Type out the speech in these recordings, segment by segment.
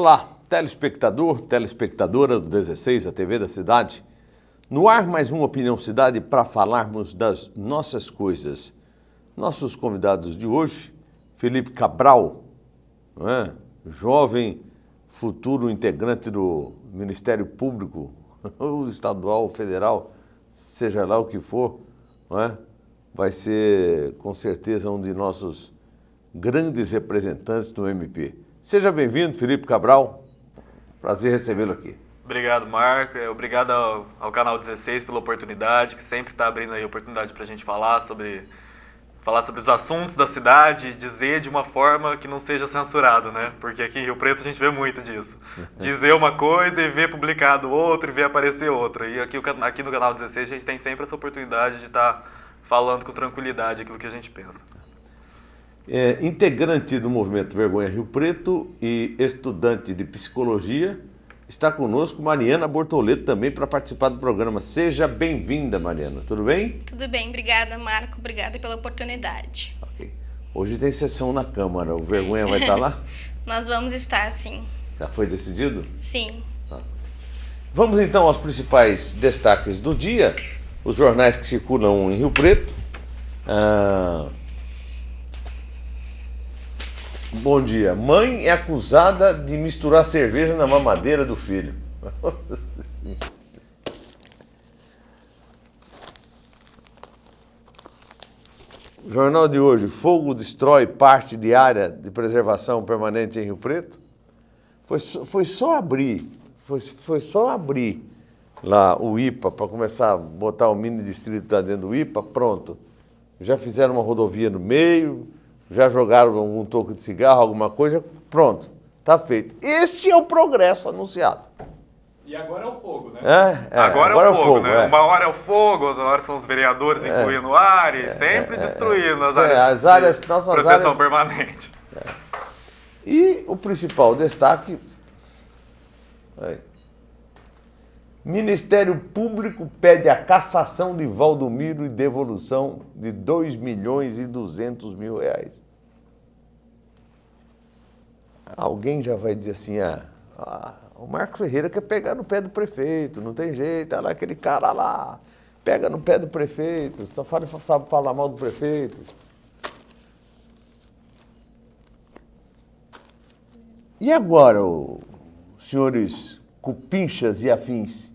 Olá, telespectador, telespectadora do 16, a TV da Cidade. No ar, mais uma Opinião Cidade para falarmos das nossas coisas. Nossos convidados de hoje, Felipe Cabral, não é? Jovem, futuro integrante do Ministério Público, ou estadual, ou federal, seja lá o que for, não é? Vai ser, com certeza, um de nossos grandes representantes do MP. Seja bem-vindo, Felipe Cabral. Prazer recebê-lo aqui. Obrigado, Marco. Obrigado ao Canal 16 pela oportunidade, que sempre está abrindo aí oportunidade para a gente falar sobre os assuntos da cidade, dizer de uma forma que não seja censurado, né? Porque aqui em Rio Preto a gente vê muito disso. Dizer uma coisa e ver publicado outra e ver aparecer outra. E aqui no Canal 16 a gente tem sempre essa oportunidade de estar falando com tranquilidade aquilo que a gente pensa. Integrante do Movimento Vergonha Rio Preto e estudante de psicologia, está conosco Mariana Bortoleto também para participar do programa. Seja bem-vinda, Mariana. Tudo bem? Tudo bem, obrigada, Marco. Obrigada pela oportunidade. Ok. Hoje tem sessão na Câmara. O Vergonha vai estar lá? Nós vamos estar, sim. Já foi decidido? Sim. Vamos então aos principais destaques do dia. Os jornais que circulam em Rio Preto. Bom dia. Mãe é acusada de misturar cerveja na mamadeira do filho. Jornal de hoje. Fogo destrói parte de área de preservação permanente em Rio Preto. Foi só abrir lá o IPA para começar a botar o mini distrito dentro do IPA, pronto. Já fizeram uma rodovia no meio, já jogaram algum toco de cigarro, alguma coisa, pronto, está feito. Esse é o progresso anunciado. E agora é o fogo, né? Agora é o fogo, né? Uma hora é o fogo, outra hora são os vereadores incluindo o ar e sempre destruindo as áreas de proteção permanente. E o principal destaque... Ministério Público pede a cassação de Valdomiro e devolução de 2.200.000 reais. Alguém já vai dizer assim, o Marcos Ferreira quer pegar no pé do prefeito, não tem jeito, olha lá aquele cara lá, pega no pé do prefeito, só sabe falar mal do prefeito. E agora, senhores cupinchas e afins?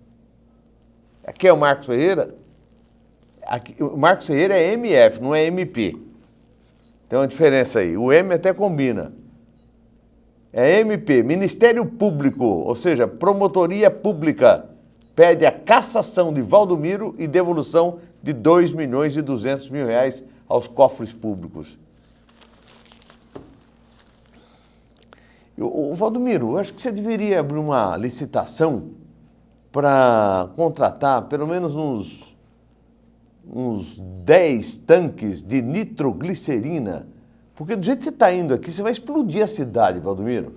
Aqui é o Marcos Ferreira. O Marcos Ferreira é MF, não é MP. Tem uma diferença aí. O M até combina. É MP, Ministério Público, ou seja, Promotoria Pública, pede a cassação de Valdomiro e devolução de 2.200.000 reais aos cofres públicos. Valdomiro, acho que você deveria abrir uma licitação para contratar pelo menos uns 10 tanques de nitroglicerina, porque do jeito que você está indo aqui, você vai explodir a cidade, Valdomiro.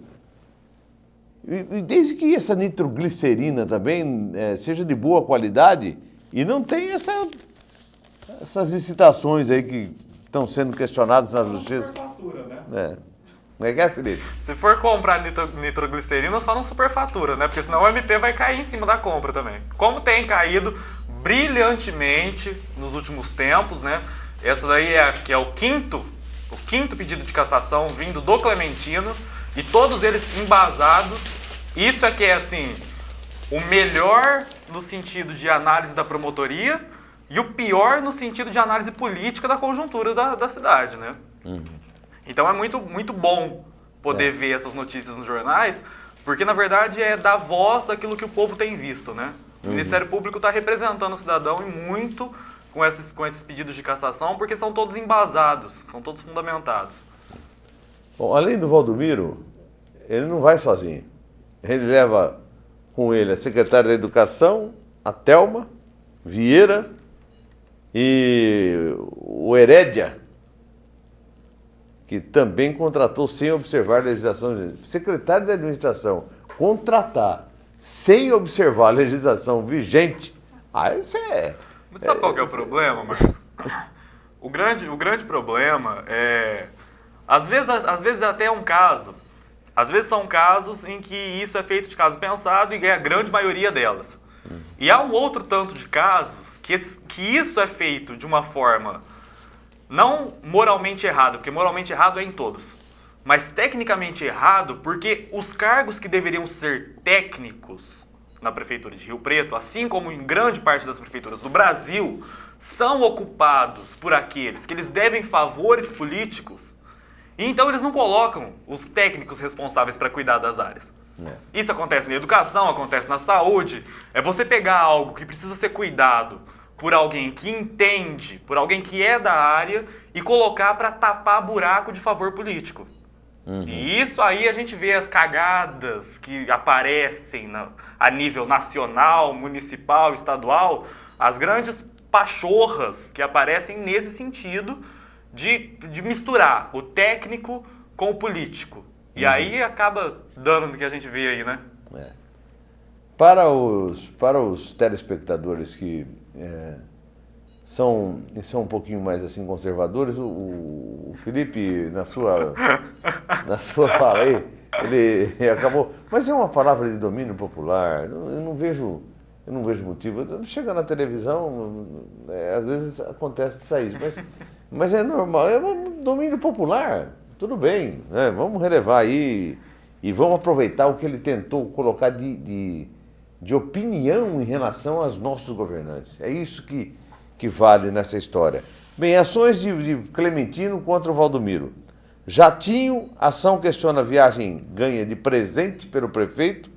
E desde que essa nitroglicerina também seja de boa qualidade e não tem essas licitações aí que estão sendo questionadas na justiça. Né? Como é que é, Felipe? Se for comprar nitroglicerina, só não superfatura, né? Porque senão o MP vai cair em cima da compra também. Como tem caído brilhantemente nos últimos tempos, né? Essa daí é o quinto pedido de cassação vindo do Clementino e todos eles embasados. Isso é que é, assim, o melhor no sentido de análise da promotoria e o pior no sentido de análise política da conjuntura da cidade, né? Então é muito, muito bom poder ver essas notícias nos jornais, porque na verdade é dar voz àquilo que o povo tem visto, né? O Ministério Público está representando o cidadão e muito com esses pedidos de cassação, porque são todos embasados, são todos fundamentados. Bom, além do Valdomiro, ele não vai sozinho. Ele leva com ele a secretária da Educação, a Thelma Vieira e o Herédia, que também contratou sem observar a legislação. Secretário da Administração contratar sem observar a legislação vigente, aí isso Mas sabe qual que é o problema, Marco? O grande problema é... Às vezes até é um caso Às vezes são casos em que isso é feito de caso pensado e é a grande maioria delas. E há um outro tanto de casos que isso é feito de uma forma não moralmente errada, porque moralmente errado é em todos, mas tecnicamente errado porque os cargos que deveriam ser técnicos na Prefeitura de Rio Preto, assim como em grande parte das prefeituras do Brasil, são ocupados por aqueles que eles devem favores políticos, e então eles não colocam os técnicos responsáveis para cuidar das áreas. Isso acontece na educação, acontece na saúde. É você pegar algo que precisa ser cuidado por alguém que entende, por alguém que é da área, e colocar para tapar buraco de favor político. E isso aí a gente vê as cagadas que aparecem a nível nacional, municipal, estadual, as grandes pachorras que aparecem nesse sentido de misturar o técnico com o político. E aí acaba dando no que a gente vê aí, né? Para os telespectadores que são um pouquinho mais assim conservadores, o Felipe, na sua fala aí, ele acabou... Mas é uma palavra de domínio popular, eu não vejo motivo. Chega na televisão, às vezes acontece disso aí, mas é normal, é um domínio popular. Tudo bem, né? Vamos relevar aí e vamos aproveitar o que ele tentou colocar de opinião em relação aos nossos governantes. É isso que vale nessa história. Bem, ações de Clementino contra o Valdomiro. Jatinho, ação questiona viagem ganha de presente pelo prefeito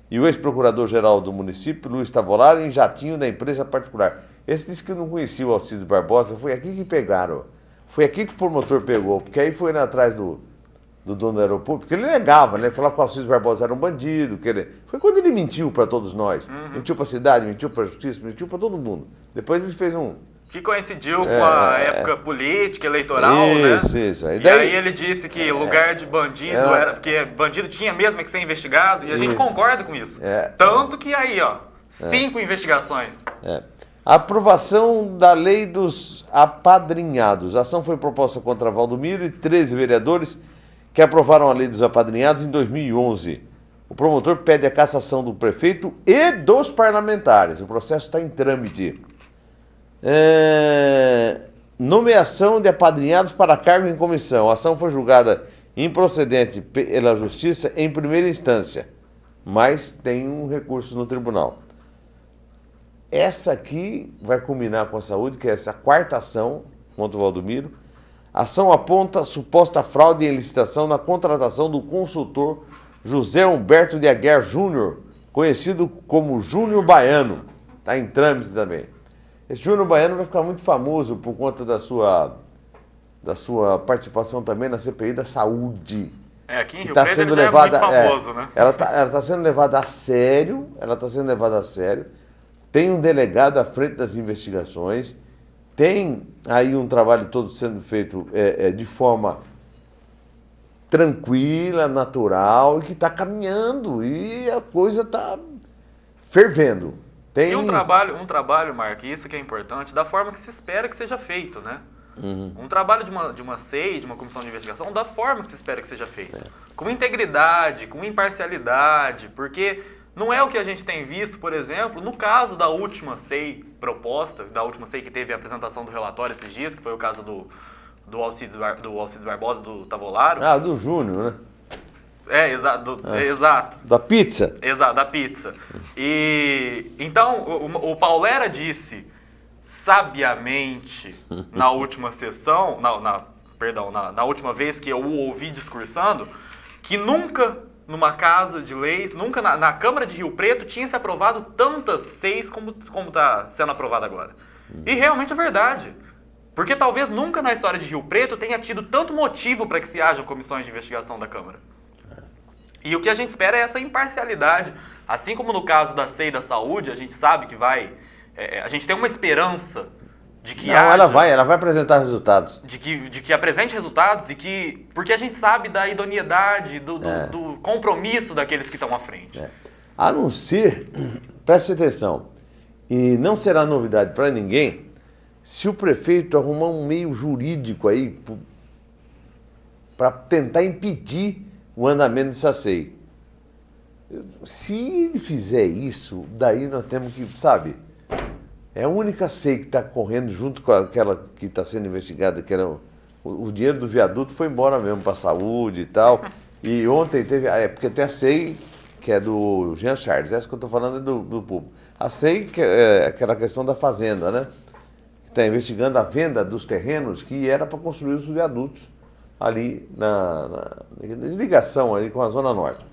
e o ex-procurador-geral do município, Luiz Tavolari, em jatinho da empresa particular. Esse disse que não conhecia o Alcides Barbosa, foi aqui que pegaram. Foi aqui que o promotor pegou, porque aí foi atrás do dono do aeroporto, porque ele negava, né? Ele falava que o Alcides Barbosa era um bandido. Foi quando ele mentiu para todos nós. Mentiu para a cidade, mentiu para a justiça, mentiu para todo mundo. Depois ele fez um... Que coincidiu com a época política, eleitoral, né? Isso. E aí ele disse que lugar de bandido era... Porque bandido tinha mesmo que ser investigado, e a gente concorda com isso. Tanto que aí, 5 investigações. Aprovação da lei dos apadrinhados. A ação foi proposta contra Valdomiro e 13 vereadores que aprovaram a lei dos apadrinhados em 2011. O promotor pede a cassação do prefeito e dos parlamentares. O processo está em trâmite. Nomeação de apadrinhados para cargo em comissão. A ação foi julgada improcedente pela Justiça em primeira instância, mas tem um recurso no tribunal. Essa aqui vai culminar com a saúde, que é essa quarta ação contra o Valdomiro. A ação aponta suposta fraude em licitação na contratação do consultor José Humberto de Aguiar Júnior, conhecido como Júnior Baiano. Está em trâmite também. Esse Júnior Baiano vai ficar muito famoso por conta da sua participação também na CPI da saúde. Aqui em Rio Preto ele já é muito famoso, né? Ela tá sendo levada a sério, Tem um delegado à frente das investigações, tem aí um trabalho todo sendo feito de forma tranquila, natural, e que está caminhando, e a coisa está fervendo. E um trabalho, Marco, isso que é importante, da forma que se espera que seja feito, né? Um trabalho de uma CEI, de uma comissão de investigação, da forma que se espera que seja feito. Com integridade, com imparcialidade, porque não é o que a gente tem visto, por exemplo, no caso da última CEI proposta, da última CEI que teve a apresentação do relatório esses dias, que foi o caso do Alcides Barbosa, do Tavolaro. Do Júnior, né? Exato. Da pizza? Exato, da pizza. E então, o Paulera disse sabiamente na última sessão, na última vez que eu o ouvi discursando, que nunca numa casa de leis, nunca na Câmara de Rio Preto tinha se aprovado tantas CEIs como está sendo aprovado agora. E realmente é verdade. Porque talvez nunca na história de Rio Preto tenha tido tanto motivo para que se hajam comissões de investigação da Câmara. E o que a gente espera é essa imparcialidade. Assim como no caso da CEI da saúde, a gente sabe que a gente tem uma esperança de que ela vai apresentar resultados. De que apresente resultados porque a gente sabe da idoneidade, do compromisso daqueles que estão à frente. A não ser, preste atenção, e não será novidade para ninguém, se o prefeito arrumar um meio jurídico aí para tentar impedir o andamento dessa SEI. Se ele fizer isso, daí nós temos que, sabe, é a única SEI que está correndo junto com aquela que está sendo investigada, que era o dinheiro do viaduto foi embora mesmo para a saúde e tal. E ontem teve, porque tem a SEI, que é do Jean Charles, essa que eu estou falando é do público. A SEI, que é aquela questão da fazenda, né? Que está investigando a venda dos terrenos que era para construir os viadutos ali na ligação ali com a Zona Norte.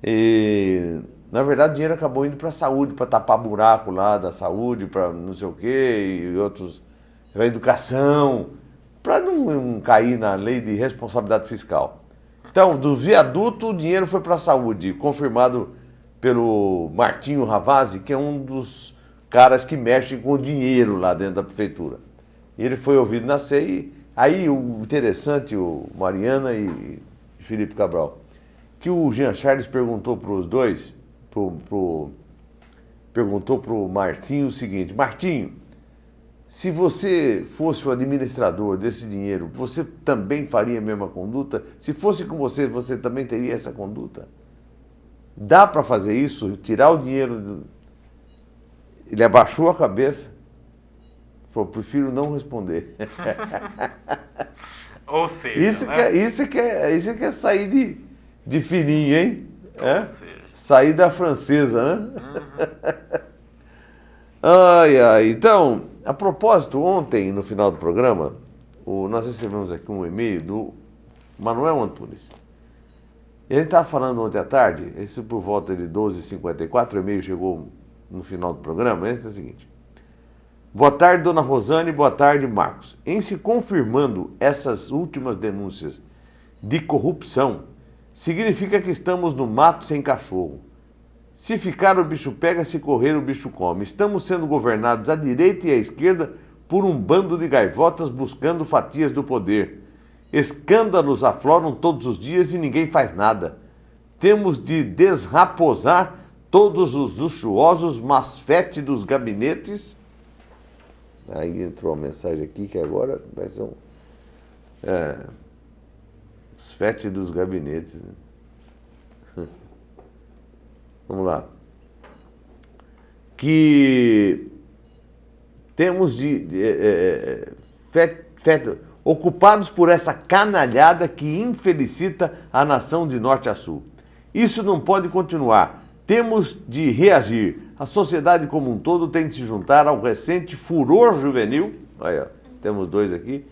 E, na verdade, o dinheiro acabou indo para a saúde, para tapar buraco lá da saúde, para não sei o quê, e outros, para a educação, para não cair na lei de responsabilidade fiscal. Então, do viaduto, o dinheiro foi para a saúde, confirmado pelo Martinho Ravazzi, que é um dos caras que mexem com o dinheiro lá dentro da prefeitura. E ele foi ouvido na SEI. Aí, o interessante, o Mariana e Felipe Cabral, que o Jean Charles perguntou para os dois, perguntou para o Martinho o seguinte: Martinho, se você fosse o administrador desse dinheiro, você também faria a mesma conduta? Se fosse com você, você também teria essa conduta? Dá para fazer isso? Tirar o dinheiro? Ele abaixou a cabeça, falou: prefiro não responder. Ou seja, isso que é sair de fininho, hein? Ou seja. Sair da francesa, né? Ai, ai. Então, a propósito, ontem, no final do programa, nós recebemos aqui um e-mail do Manuel Antunes. Ele estava falando ontem à tarde, isso por volta de 12h54, o e-mail chegou no final do programa, esse é o seguinte: boa tarde, dona Rosane, boa tarde, Marcos. Em se confirmando essas últimas denúncias de corrupção, significa que estamos no mato sem cachorro. Se ficar, o bicho pega, se correr, o bicho come. Estamos sendo governados à direita e à esquerda por um bando de gaivotas buscando fatias do poder. Escândalos afloram todos os dias e ninguém faz nada. Temos de desraposar todos os luxuosos masfete dos gabinetes. Aí entrou uma mensagem aqui que agora vai ser masfete dos gabinetes, né? Vamos lá. Que temos ocupados por essa canalhada que infelicita a nação de norte a sul. Isso não pode continuar. Temos de reagir. A sociedade como um todo tem de se juntar ao recente furor juvenil, olha, temos dois aqui,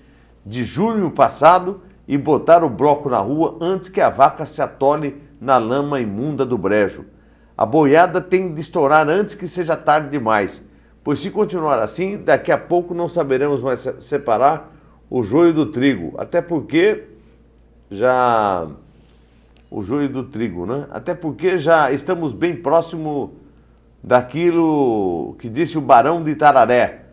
de junho passado, e botar o bloco na rua antes que a vaca se atole na lama imunda do brejo. A boiada tem de estourar antes que seja tarde demais, pois se continuar assim, daqui a pouco não saberemos mais separar o joio do trigo, até porque já... o joio do trigo, né? Até porque já estamos bem próximo daquilo que disse o Barão de Itararé: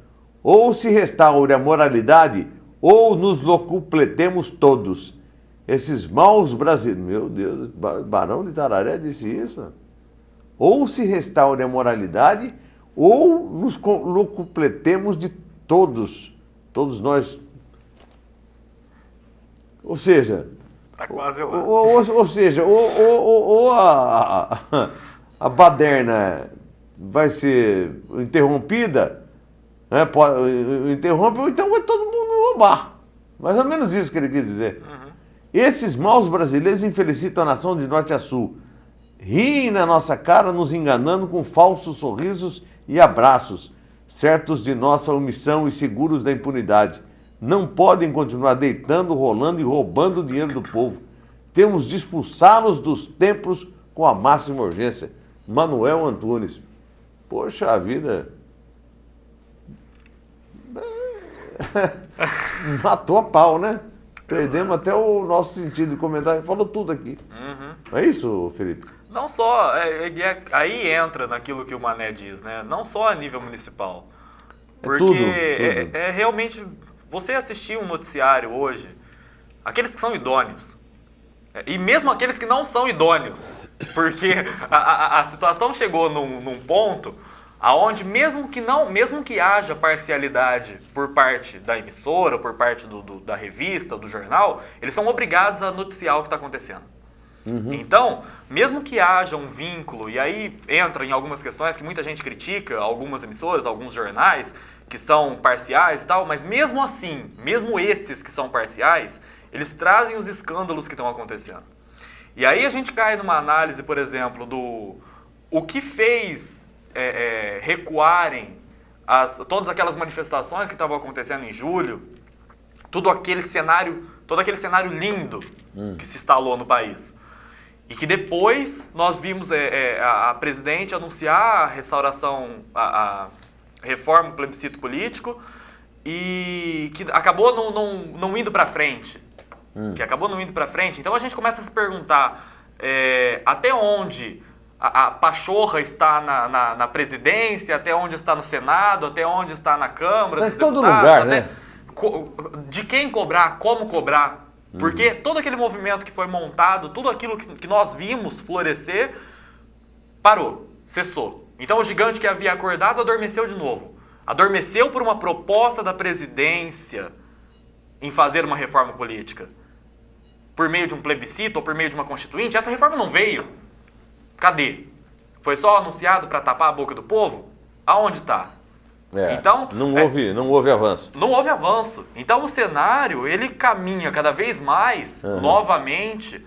ou se restaure a moralidade, ou nos locupletemos todos. Esses maus brasileiros... Meu Deus, Barão de Itararé disse isso? Ou se restaure a moralidade, ou nos locupletemos de todos. Todos nós. Ou seja... Tá quase lá. Ou seja, a baderna vai ser interrompida, né? Interrompe, ou então vai todo mundo roubar. Mais ou menos isso que ele quis dizer. Uhum. Esses maus brasileiros infelicitam a nação de norte a sul. Riem na nossa cara, nos enganando com falsos sorrisos e abraços, certos de nossa omissão e seguros da impunidade. Não podem continuar deitando, rolando e roubando o dinheiro do povo. Temos de expulsá-los dos templos com a máxima urgência. Manuel Antunes. Poxa vida. Matou a pau, né? Perdemos até o nosso sentido de comentário. Falou tudo aqui. Uhum. É isso, Felipe? Não só, aí entra naquilo que o Mané diz, né? Não só a nível municipal. Porque tudo. É realmente, você assistir um noticiário hoje, aqueles que são idôneos, e mesmo aqueles que não são idôneos, porque a situação chegou num ponto aonde mesmo que haja parcialidade por parte da emissora, por parte da revista, do jornal, eles são obrigados a noticiar o que está acontecendo. Então, mesmo que haja um vínculo, e aí entra em algumas questões que muita gente critica, algumas emissoras, alguns jornais, que são parciais e tal, mas mesmo assim, mesmo esses que são parciais, eles trazem os escândalos que estão acontecendo. E aí a gente cai numa análise, por exemplo, do o que fez recuarem todas aquelas manifestações que estavam acontecendo em julho, todo aquele cenário lindo que se instalou no país. E que depois nós vimos a presidente anunciar a restauração, a reforma do plebiscito político, e que acabou não indo para frente. Então a gente começa a se perguntar até onde a pachorra está na presidência, até onde está no Senado, até onde está na Câmara dos todo Deputados, lugar, né? De quem cobrar, como cobrar. Porque todo aquele movimento que foi montado, tudo aquilo que nós vimos florescer, parou, cessou. Então o gigante que havia acordado adormeceu de novo. Adormeceu por uma proposta da presidência em fazer uma reforma política. Por meio de um plebiscito ou por meio de uma constituinte, essa reforma não veio. Cadê? Foi só anunciado para tapar a boca do povo? Aonde está? Então, não houve avanço. Não houve avanço. Então o cenário, ele caminha cada vez mais, novamente,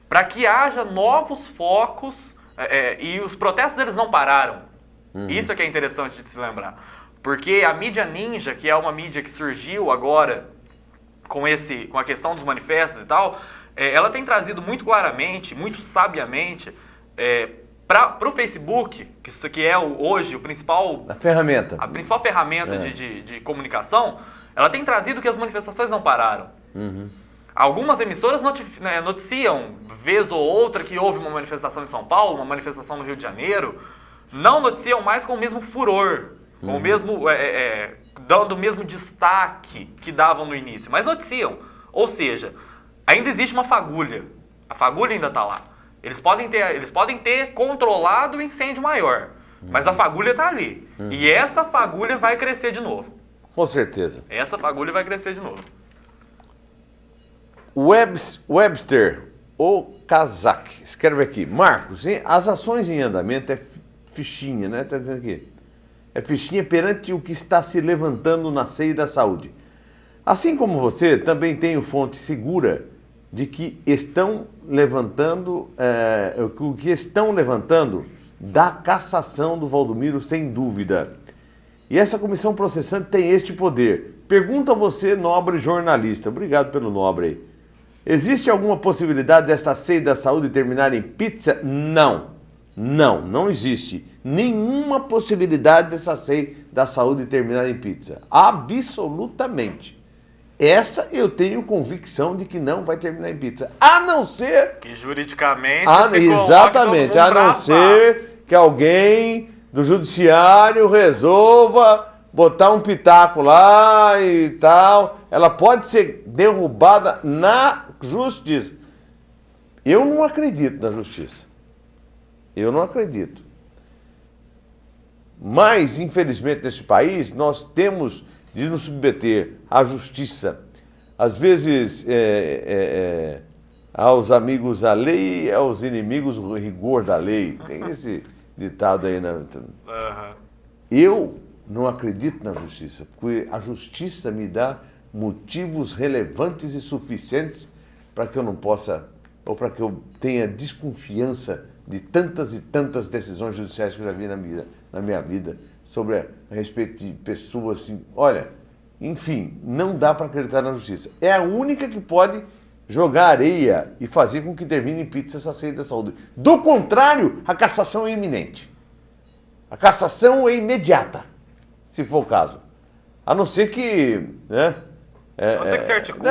para que haja novos focos, e os protestos eles não pararam. Isso é que é interessante de se lembrar. Porque a mídia ninja, que é uma mídia que surgiu agora com a questão dos manifestos e tal, ela tem trazido muito claramente, muito sabiamente, para o Facebook, que é hoje a principal ferramenta de comunicação, ela tem trazido que as manifestações não pararam. Algumas emissoras noticiam, vez ou outra, que houve uma manifestação em São Paulo, uma manifestação no Rio de Janeiro, não noticiam mais com o mesmo furor, com o mesmo, dando o mesmo destaque que davam no início, mas noticiam. Ou seja, ainda existe uma fagulha, a fagulha ainda está lá. Eles podem ter controlado o incêndio maior, mas a fagulha está ali. E essa fagulha vai crescer de novo. Com certeza. Essa fagulha vai crescer de novo. Webster, ou Kazak, escreve aqui. Marcos, as ações em andamento é fichinha, né? Está dizendo aqui. É fichinha perante o que está se levantando na seio da saúde. Assim como você, também tenho fonte segura de que estão levantando, o que estão levantando da cassação do Valdomiro, sem dúvida. E essa comissão processante tem este poder. Pergunta a você, nobre jornalista. Obrigado pelo nobre aí. Existe alguma possibilidade desta ceia da saúde terminar em pizza? Não existe nenhuma possibilidade dessa ceia da saúde terminar em pizza. Absolutamente. Essa eu tenho convicção de que não vai terminar em pizza. A não ser... que juridicamente exatamente. A não ser que alguém do judiciário resolva botar um pitaco lá e tal. Ela pode ser derrubada na justiça. Eu não acredito na justiça. Eu não acredito. Mas, infelizmente, nesse país, nós temos de nos submeter à justiça. Às vezes, aos amigos a lei, aos inimigos o rigor da lei. Tem esse ditado aí. Eu não acredito na justiça, porque a justiça me dá motivos relevantes e suficientes para que eu não possa, ou para que eu tenha desconfiança de tantas e tantas decisões judiciais que eu já vi na minha vida, a respeito de pessoas assim. Olha, enfim, não dá para acreditar na justiça. É a única que pode jogar areia e fazer com que termine em pizza essa ceia da saúde. Do contrário, a cassação é iminente. A cassação é imediata, se for o caso. A não ser que... né? A não ser que se articule.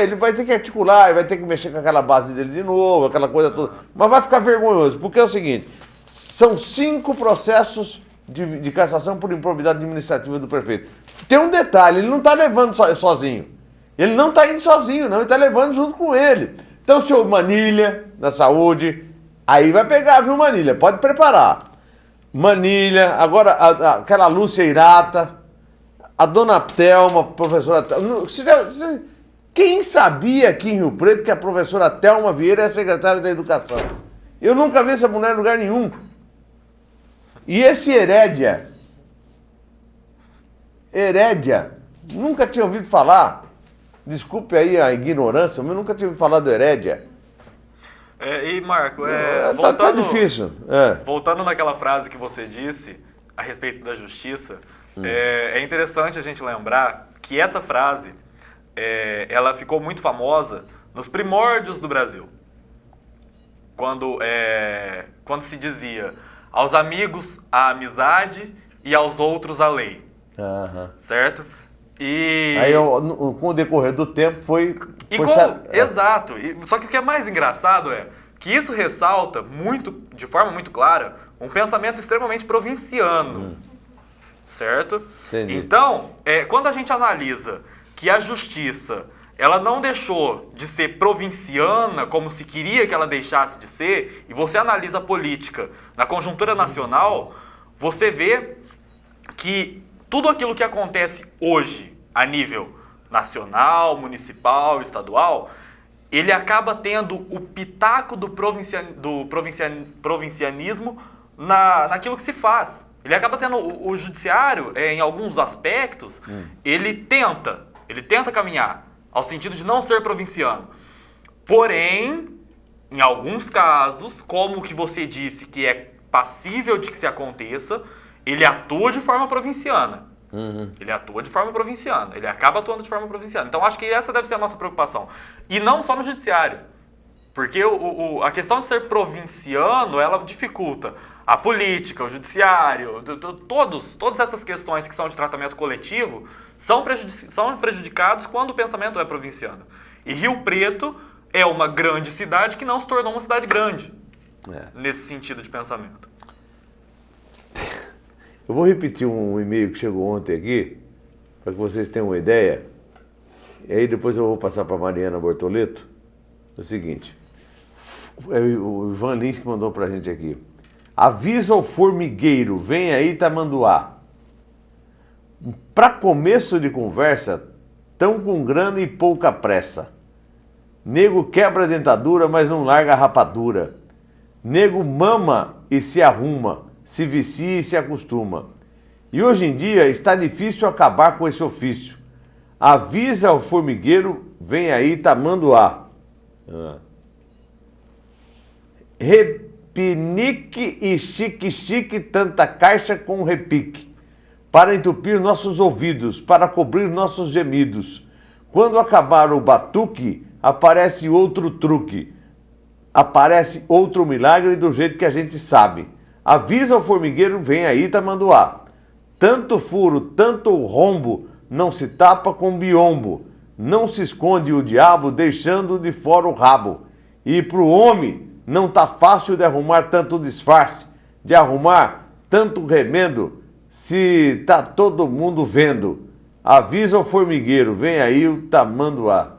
Ele vai ter que articular, ele vai ter que mexer com aquela base dele de novo, aquela coisa toda. Mas vai ficar vergonhoso, porque é o seguinte, são 5 processos de cassação por improbidade administrativa do prefeito. Tem um detalhe, ele não está levando sozinho. Ele não está indo sozinho, não, ele está levando junto com ele. Então, o senhor Manilha, da saúde, aí vai pegar, viu, Manilha? Pode preparar. Manilha, agora aquela Lúcia Irata, a dona Thelma, professora Thelma. Quem sabia aqui em Rio Preto que a professora Thelma Vieira é secretária da Educação? Eu nunca vi essa mulher em lugar nenhum. E esse Herédia, nunca tinha ouvido falar. Desculpe aí a ignorância, mas eu nunca tinha ouvido falar do Herédia. E Marco, tá difícil. Voltando naquela frase que você disse a respeito da justiça, é interessante a gente lembrar que essa frase, ela ficou muito famosa nos primórdios do Brasil. Quando se dizia, aos amigos a amizade e aos outros a lei. Certo? E aí, com o decorrer do tempo, foi... Exato. Só que o que é mais engraçado é que isso ressalta de forma muito clara, um pensamento extremamente provinciano. Certo? Entendi. Então, quando a gente analisa que a justiça, ela não deixou de ser provinciana como se queria que ela deixasse de ser, e você analisa a política na conjuntura nacional, você vê que tudo aquilo que acontece hoje a nível nacional, municipal, estadual, ele acaba tendo o pitaco do provincianismo naquilo que se faz. Ele acaba tendo o judiciário, em alguns aspectos, ele tenta caminhar ao sentido de não ser provinciano. Porém, em alguns casos, como o que você disse que é passível de que se aconteça, ele atua de forma provinciana. Ele atua de forma provinciana. Ele acaba atuando de forma provinciana. Então, acho que essa deve ser a nossa preocupação. E não só no judiciário. Porque a questão de ser provinciano, ela dificulta a política, o judiciário, todas essas questões que são de tratamento coletivo são prejudicados quando o pensamento é provinciano. E Rio Preto é uma grande cidade que não se tornou uma cidade grande, nesse sentido de pensamento. Eu vou repetir um e-mail que chegou ontem aqui, para que vocês tenham uma ideia, e aí depois eu vou passar para a Mariana Bortoleto. É o seguinte, o Ivan Lins que mandou para a gente aqui. Avisa ao formigueiro, vem aí Tamanduá. Para começo de conversa, tão com grana e pouca pressa. Nego quebra a dentadura, mas não larga a rapadura. Nego mama e se arruma, se vicia e se acostuma. E hoje em dia está difícil acabar com esse ofício. Avisa ao formigueiro, vem aí Tamanduá. Repinique e chique-chique, tanta caixa com repique, para entupir nossos ouvidos, para cobrir nossos gemidos. Quando acabar o batuque, aparece outro truque, aparece outro milagre do jeito que a gente sabe. Avisa ao formigueiro, vem aí Tamanduá. Tanto furo, tanto rombo, não se tapa com biombo. Não se esconde o diabo, deixando de fora o rabo. E pro homem não tá fácil de arrumar tanto disfarce, de arrumar tanto remendo, se tá todo mundo vendo. Avisa ao formigueiro, vem aí o Tamanduá.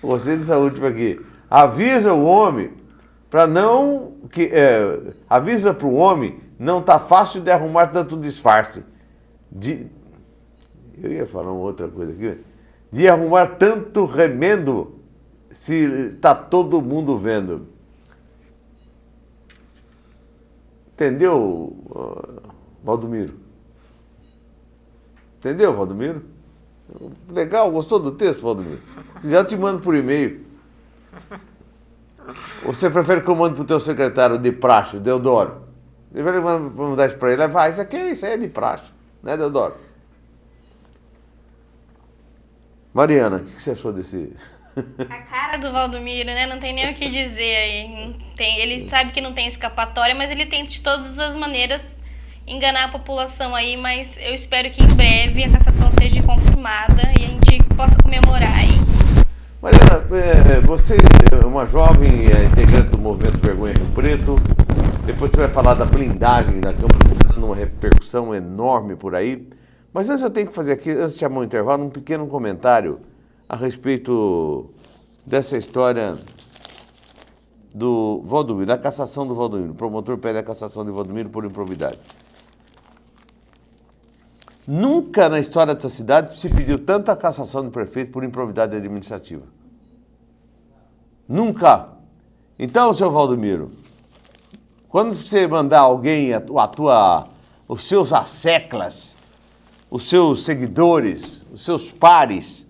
Gostei dessa última aqui. Avisa o homem para não... avisa para o homem, não tá fácil de arrumar tanto disfarce. Eu ia falar uma outra coisa aqui. De arrumar tanto remendo, se tá todo mundo vendo. Entendeu, Valdomiro? Entendeu, Valdomiro? Legal, gostou do texto, Valdomiro? Se quiser eu te mando por e-mail. Ou você prefere que eu mande para o teu secretário de praxe, Deodoro? Ele vai mandar isso para ele, vai, isso aí é de praxe, né, Deodoro? Mariana, o que você achou desse... A cara do Valdomiro, né? Não tem nem o que dizer aí. Ele sabe que não tem escapatória, mas ele tenta de todas as maneiras enganar a população aí, mas eu espero que em breve a cassação seja confirmada e a gente possa comemorar aí. Mariana, você é uma jovem integrante do Movimento Vergonha Rio Preto. Depois você vai falar da blindagem da Câmara, dando uma repercussão enorme por aí. Mas antes eu tenho que fazer aqui, antes de chamar o intervalo, um pequeno comentário a respeito dessa história do Valdomiro, da cassação do Valdomiro. O promotor pede a cassação de Valdomiro por improbidade. Nunca na história dessa cidade se pediu tanta cassação do prefeito por improbidade administrativa. Nunca. Então, seu Valdomiro, quando você mandar alguém, os seus asseclas, os seus seguidores, os seus pares,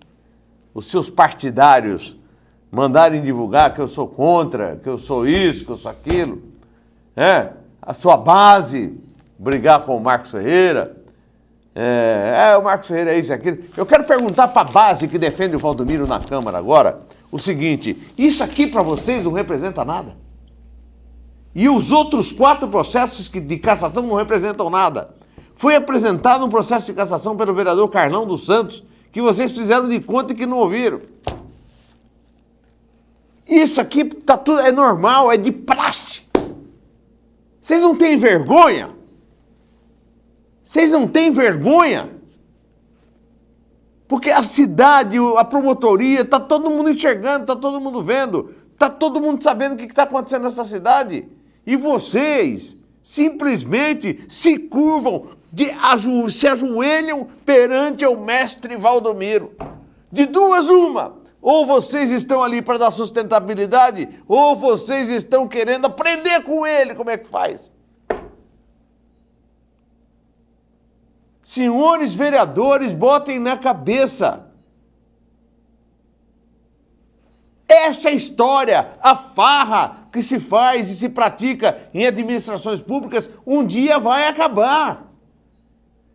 os seus partidários, mandarem divulgar que eu sou contra, que eu sou isso, que eu sou aquilo, a sua base brigar com o Marcos Ferreira, o Marcos Ferreira é isso e aquilo. Eu quero perguntar para a base que defende o Valdomiro na Câmara agora o seguinte: isso aqui para vocês não representa nada? E os outros 4 processos de cassação não representam nada? Foi apresentado um processo de cassação pelo vereador Carlão dos Santos que vocês fizeram de conta e que não ouviram. Isso aqui tá tudo, é normal, é de praxe. Vocês não têm vergonha? Vocês não têm vergonha? Porque a cidade, a promotoria, está todo mundo enxergando, está todo mundo vendo, está todo mundo sabendo o que está acontecendo nessa cidade. E vocês simplesmente se curvam, se ajoelham perante o mestre Valdomiro. De duas, uma. Ou vocês estão ali para dar sustentabilidade, ou vocês estão querendo aprender com ele como é que faz. Senhores vereadores, botem na cabeça. Essa história, a farra que se faz e se pratica em administrações públicas, um dia vai acabar.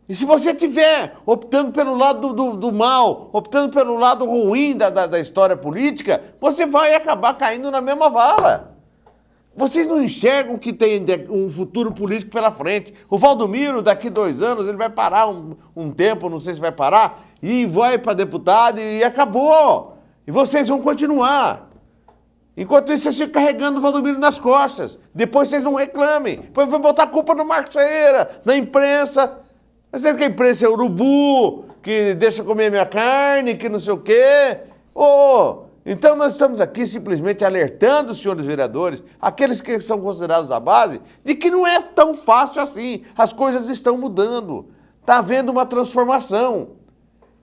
E se você estiver optando pelo lado do mal, optando pelo lado ruim da história política, você vai acabar caindo na mesma vala. Vocês não enxergam que tem um futuro político pela frente. O Valdomiro, daqui 2 anos, ele vai parar um tempo, não sei se vai parar, e vai para deputado e acabou. E vocês vão continuar. Enquanto isso, vocês ficam carregando o Valdomiro nas costas. Depois vocês não reclamem. Depois vão botar a culpa no Marcos Ferreira, na imprensa. Mas que a imprensa é urubu, que deixa comer minha carne, que não sei o quê. Então nós estamos aqui simplesmente alertando os senhores vereadores, aqueles que são considerados da base, de que não é tão fácil assim. As coisas estão mudando. Está havendo uma transformação.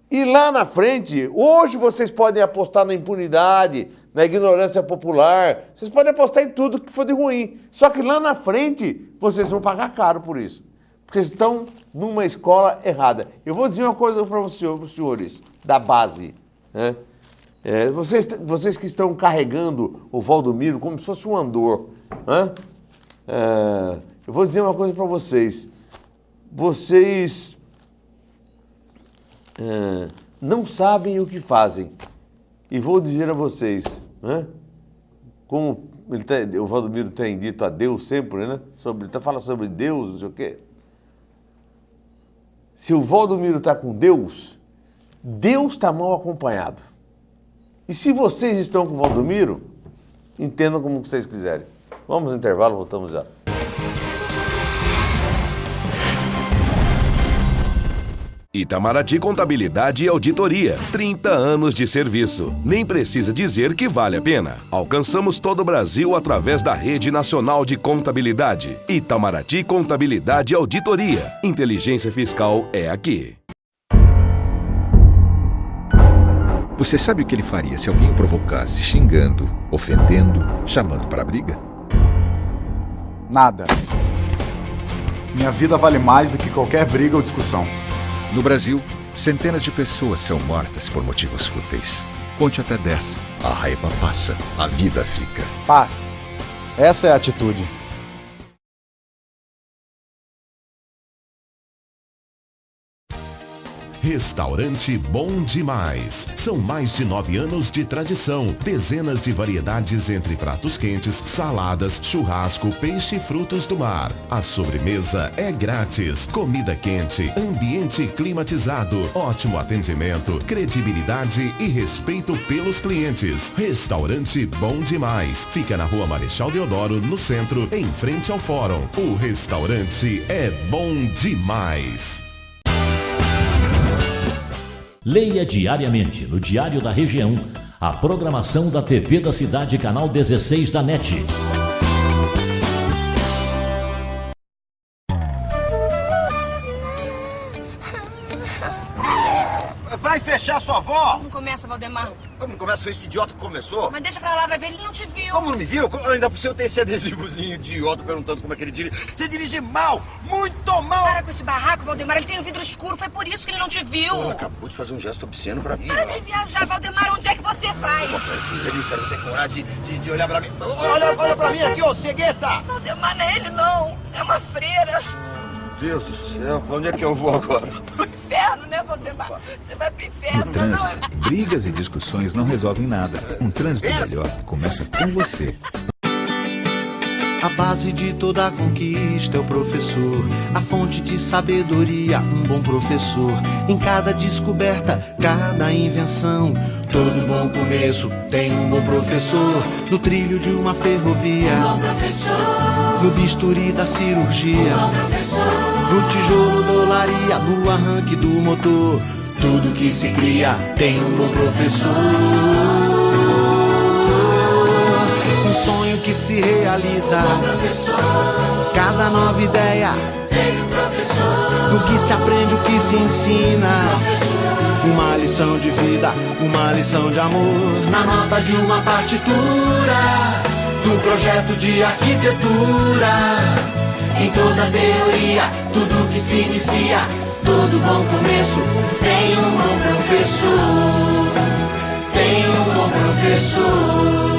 E lá na frente, hoje vocês podem apostar na impunidade, na ignorância popular, vocês podem apostar em tudo que for de ruim. Só que lá na frente, vocês vão pagar caro por isso. Porque estão numa escola errada. Eu vou dizer uma coisa para os senhores da base, né? Vocês que estão carregando o Valdomiro como se fosse um andor, né? Eu vou dizer uma coisa para vocês. Vocês não sabem o que fazem. E vou dizer a vocês, né? Como o Valdomiro tem dito a Deus sempre, né? Fala sobre Deus, não sei o quê. Se o Valdomiro está com Deus, Deus está mal acompanhado. E se vocês estão com o Valdomiro, entendam como vocês quiserem. Vamos no intervalo, voltamos já. Itamaraty Contabilidade e Auditoria. 30 anos de serviço. Nem precisa dizer que vale a pena. Alcançamos todo o Brasil através da Rede Nacional de Contabilidade. Itamaraty Contabilidade e Auditoria. Inteligência fiscal é aqui. Você sabe o que ele faria se alguém o provocasse xingando, ofendendo, chamando para a briga? Nada. Minha vida vale mais do que qualquer briga ou discussão. No Brasil, centenas de pessoas são mortas por motivos fúteis. Conte até 10. A raiva passa, a vida fica. Paz. Essa é a atitude. Restaurante Bom Demais. São mais de 9 anos de tradição. Dezenas de variedades entre pratos quentes, saladas, churrasco, peixe e frutos do mar. A sobremesa é grátis. Comida quente, ambiente climatizado, ótimo atendimento, credibilidade e respeito pelos clientes. Restaurante Bom Demais. Fica na Rua Marechal Deodoro, no centro, em frente ao Fórum. O restaurante é bom demais. Leia diariamente no Diário da Região a programação da TV da Cidade, canal 16 da NET. a sua avó? Não começa, Valdemar. Como não começa? Foi esse idiota que começou? Mas deixa pra lá, vai ver, ele não te viu. Como não me viu? Ainda por cima tem esse adesivozinho idiota perguntando como é que ele dirige. Você dirige mal, muito mal. Para com esse barraco, Valdemar, ele tem o vidro escuro, foi por isso que ele não te viu. Ela acabou de fazer um gesto obsceno pra mim. Para de viajar, Valdemar, onde é que você vai? Ele quer você coragem de olhar pra mim. Olha pra mim aqui, ô cegueta. Valdemar, não é ele não, é uma freira. Deus do céu, pra onde é que eu vou agora? Pro inferno, né, Valdemar? Você vai pro inferno. No trânsito, brigas e discussões não resolvem nada. Um trânsito melhor começa com você. A base de toda conquista é o professor, a fonte de sabedoria, um bom professor. Em cada descoberta, cada invenção, todo bom começo tem um bom professor. No trilho de uma ferrovia, um bom professor. No bisturi da cirurgia, um bom professor. No tijolo da olaria, no arranque do motor, tudo que se cria tem um bom professor. Um sonho que se realiza, cada nova ideia, no que se aprende, o que se ensina, uma lição de vida, uma lição de amor, na nota de uma partitura, num projeto de arquitetura, em toda teoria, tudo que se inicia, todo bom começo tem um bom professor, tem um bom professor.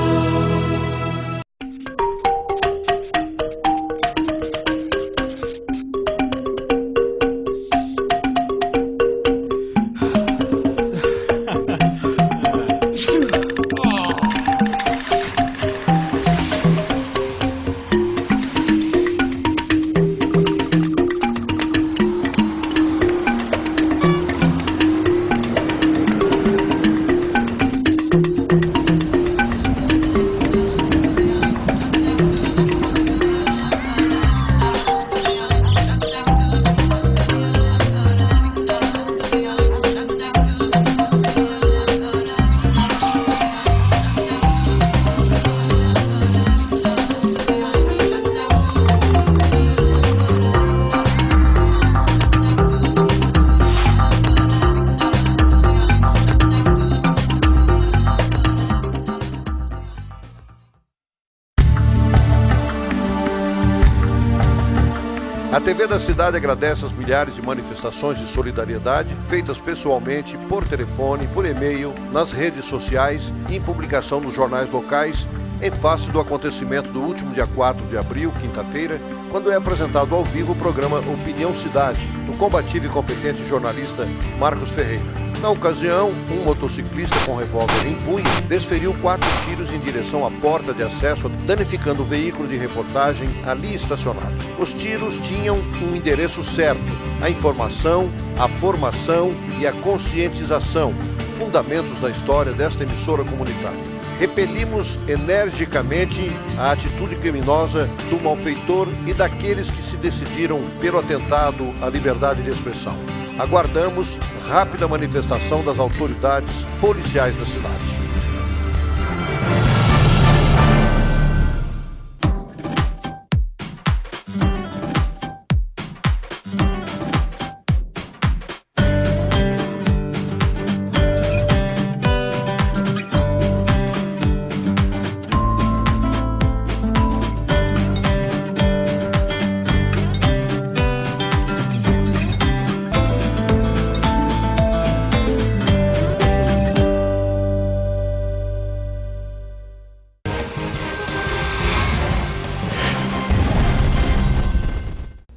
A TV da cidade agradece as milhares de manifestações de solidariedade feitas pessoalmente, por telefone, por e-mail, nas redes sociais e em publicação nos jornais locais, em face do acontecimento do último dia 4 de abril, quinta-feira, quando é apresentado ao vivo o programa Opinião Cidade, do combativo e competente jornalista Marcos Ferreira. Na ocasião, um motociclista com revólver em punho desferiu 4 tiros em direção à porta de acesso, danificando o veículo de reportagem ali estacionado. Os tiros tinham um endereço certo: a informação, a formação e a conscientização, fundamentos da história desta emissora comunitária. Repelimos energicamente a atitude criminosa do malfeitor e daqueles que se decidiram pelo atentado à liberdade de expressão. Aguardamos rápida manifestação das autoridades policiais da cidade.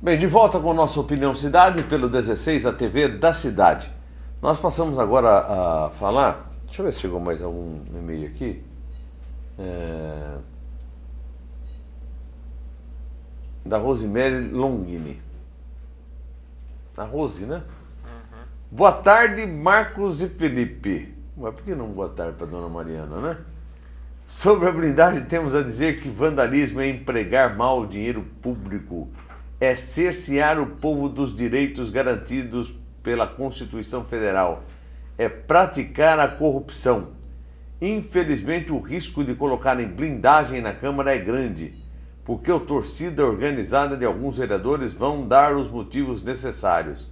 Bem, de volta com a nossa Opinião Cidade pelo 16, a TV da cidade. Nós passamos agora a falar, deixa eu ver se chegou mais algum e-mail aqui. Da Rosemary Longini. A Rose, né? Uhum. Boa tarde, Marcos e Felipe. Mas por que não boa tarde para Dona Mariana, né? Sobre a blindagem, temos a dizer que vandalismo é empregar mal o dinheiro público, é cercear o povo dos direitos garantidos pela Constituição Federal, é praticar a corrupção. Infelizmente, o risco de colocarem blindagem na Câmara é grande, porque a torcida organizada de alguns vereadores vão dar os motivos necessários.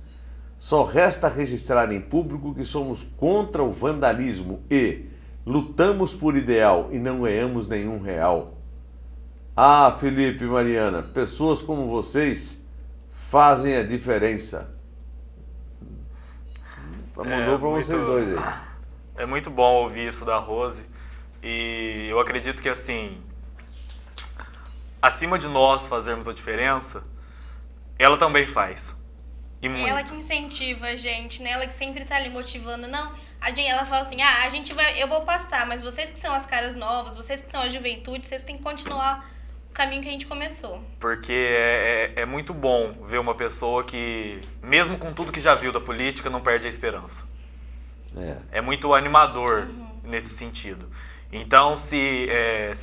Só resta registrar em público que somos contra o vandalismo e lutamos por ideal e não ganhamos nenhum real. Ah, Felipe e Mariana, pessoas como vocês fazem a diferença. Mandou para vocês dois aí. É muito bom ouvir isso da Rose. E eu acredito que, assim, acima de nós fazermos a diferença, ela também faz. E muito. Ela que incentiva a gente, né? Ela que sempre tá ali motivando. Não, ela fala assim, a gente vai, eu vou passar, mas vocês que são as caras novas, vocês que são a juventude, vocês têm que continuar o caminho que a gente começou. Porque é muito bom ver uma pessoa que, mesmo com tudo que já viu da política, não perde a esperança. É muito animador nesse sentido. Então, se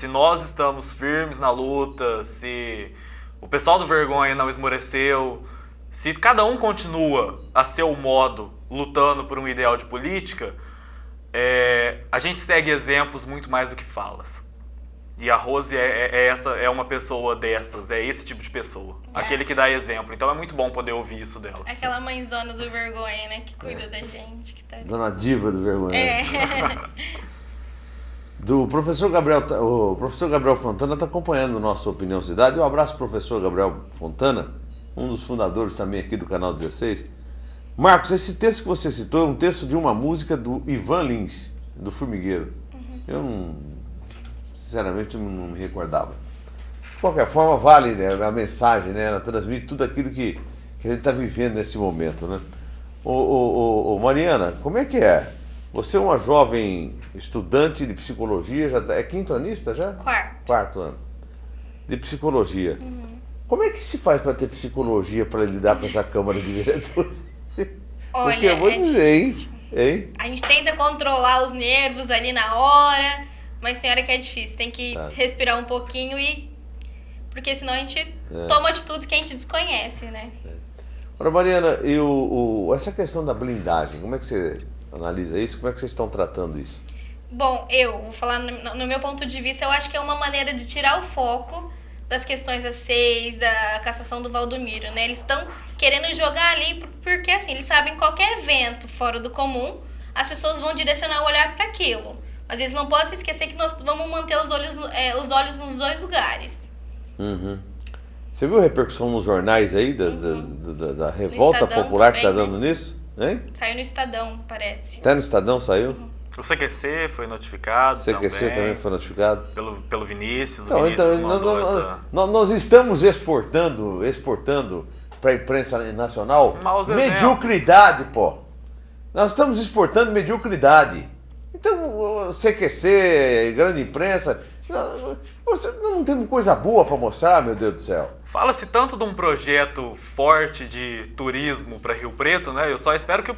nós estamos firmes na luta, se o pessoal do Vergonha não esmoreceu, se cada um continua a seu modo lutando por um ideal de política, a gente segue exemplos muito mais do que falas. E a Rose é uma pessoa dessas, é esse tipo de pessoa. Aquele que dá exemplo. Então é muito bom poder ouvir isso dela. Aquela mãezona do Vergonha, né? Que cuida da gente. Que tá ali. Dona Diva do Vergonha. O professor Gabriel Fontana está acompanhando a nossa Opinião Cidade. Um abraço, professor Gabriel Fontana, um dos fundadores também aqui do Canal 16. Marcos, esse texto que você citou é um texto de uma música do Ivan Lins, do Formigueiro. Eu sinceramente não me recordava. De qualquer forma, vale, né, a mensagem, né? Ela transmite tudo aquilo que a gente está vivendo nesse momento, né? Mariana, como é que é? Você é uma jovem estudante de psicologia, já é quinto-anista já? Quarto ano. De psicologia. Como é que se faz para ter psicologia para lidar com essa Câmara de Vereadores? Olha, porque eu vou dizer, hein? A gente tenta controlar os nervos ali na hora, mas tem hora que é difícil. Tem que respirar um pouquinho porque senão a gente toma atitudes que a gente desconhece, né? Ora, Mariana, essa questão da blindagem, como é que você analisa isso? Como é que vocês estão tratando isso? Bom, eu vou falar no meu ponto de vista, eu acho que é uma maneira de tirar o foco das questões das 6, da cassação do Valdomiro, né? Eles estão querendo jogar ali porque, assim, eles sabem que qualquer evento fora do comum, as pessoas vão direcionar o olhar para aquilo. Mas eles não podem esquecer que nós vamos manter os olhos nos dois lugares. Você viu a repercussão nos jornais aí da revolta popular que está dando nisso? Hein? Saiu no Estadão, parece. Até no Estadão saiu? O CQC foi notificado também foi notificado. Pelo Vinícius. Não, nós estamos exportando para a imprensa nacional mediocridade, pô. Nós estamos exportando mediocridade. Então, CQC, grande imprensa, nós não temos coisa boa para mostrar, meu Deus do céu. Fala-se tanto de um projeto forte de turismo para Rio Preto, né? Eu só espero que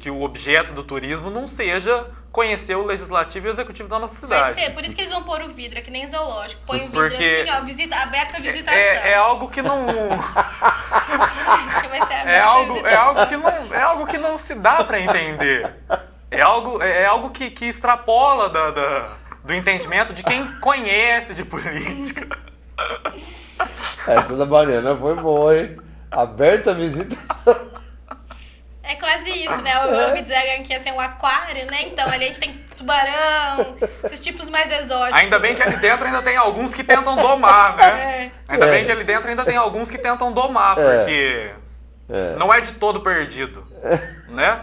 o objeto do turismo não seja conhecer o legislativo e o executivo da nossa cidade. Vai ser, por isso que eles vão pôr o vidro, é que nem zoológico. Põe o vidro assim, ó, aberta a visitação. É algo que não... é algo que não se dá para entender. É algo que extrapola do entendimento de quem conhece de política. Essa da Mariana foi boa, hein? Aberta a visitação. É quase isso, né? Eu ouvi dizer que ia ser um aquário, né? Então ali a gente tem tubarão, esses tipos mais exóticos. Ainda bem que ali dentro ainda tem alguns que tentam domar, né? Ainda bem que ali dentro ainda tem alguns que tentam domar, porque não é de todo perdido, né?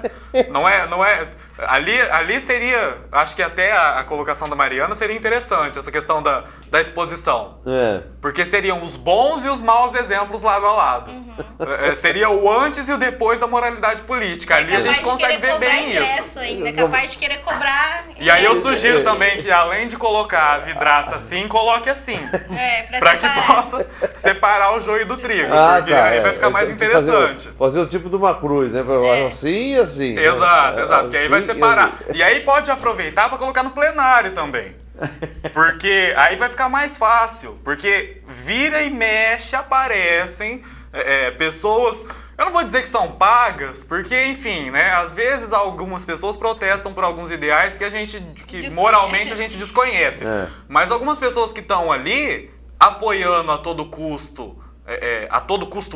Não é... Ali seria, acho que até a colocação da Mariana seria interessante, essa questão da exposição. Porque seriam os bons e os maus exemplos lado a lado. Seria o antes e o depois da moralidade política. Ali a gente consegue ver bem isso. Ainda, é capaz de querer cobrar. E aí eu sugiro também que, além de colocar a vidraça assim, coloque assim. Pra que possa separar o joio do trigo. Porque aí vai ficar mais interessante. Fazer o tipo de uma cruz, né? Assim e assim. Exato. Porque aí vai separar. E aí pode aproveitar para colocar no plenário também. Porque aí vai ficar mais fácil. Porque vira e mexe aparecem pessoas... Eu não vou dizer que são pagas, porque, enfim, né? Às vezes algumas pessoas protestam por alguns ideais que moralmente a gente desconhece. Mas algumas pessoas que estão ali apoiando a todo custo